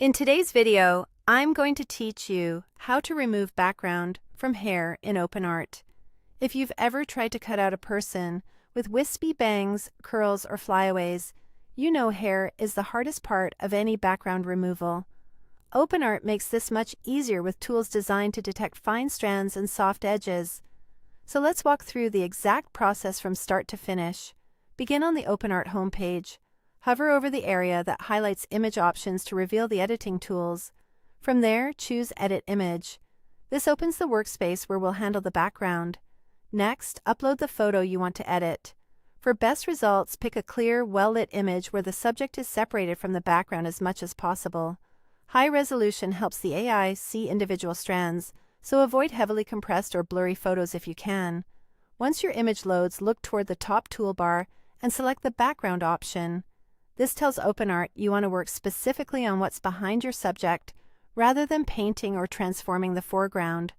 In today's video, I'm going to teach you how to remove background from hair in OpenArt. If you've ever tried to cut out a person with wispy bangs, curls, or flyaways, you know hair is the hardest part of any background removal. OpenArt makes this much easier with tools designed to detect fine strands and soft edges. So let's walk through the exact process from start to finish. Begin on the OpenArt homepage. Hover over the area that highlights image options to reveal the editing tools. From there, choose Edit Image. This opens the workspace where we'll handle the background. Next, upload the photo you want to edit. For best results, pick a clear, well-lit image where the subject is separated from the background as much as possible. High resolution helps the AI see individual strands, so avoid heavily compressed or blurry photos if you can. Once your image loads, look toward the top toolbar and select the Background option. This tells OpenArt you want to work specifically on what's behind your subject rather than painting or transforming the foreground.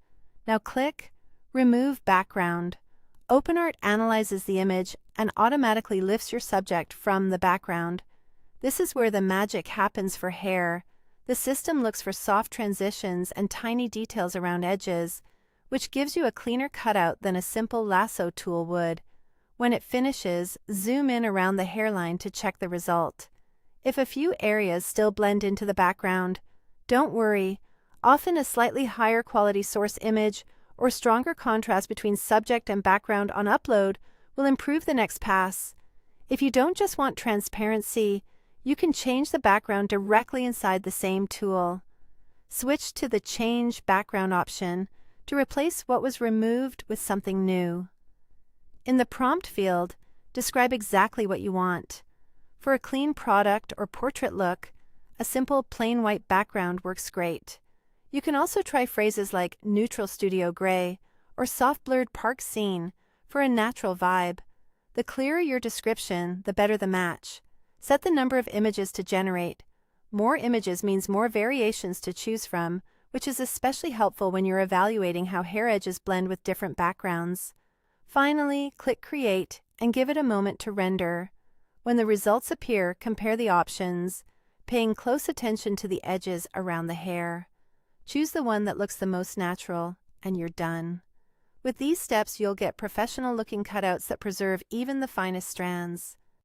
Now click Remove Background. OpenArt analyzes the image and automatically lifts your subject from the background. This is where the magic happens for hair. The system looks for soft transitions and tiny details around edges, which gives you a cleaner cutout than a simple lasso tool would. When it finishes, zoom in around the hairline to check the result. If a few areas still blend into the background, don't worry. Often a slightly higher quality source image or stronger contrast between subject and background on upload will improve the next pass. If you don't just want transparency, you can change the background directly inside the same tool. Switch to the Change Background option to replace what was removed with something new. In the prompt field, describe exactly what you want. For a clean product or portrait look, a simple plain white background works great. You can also try phrases like neutral studio gray or soft blurred park scene for a natural vibe. The clearer your description, the better the match. Set the number of images to generate. More images means more variations to choose from, which is especially helpful when you're evaluating how hair edges blend with different backgrounds. Finally, click Create and give it a moment to render. When the results appear, compare the options, paying close attention to the edges around the hair. Choose the one that looks the most natural, and you're done. With these steps, you'll get professional-looking cutouts that preserve even the finest strands.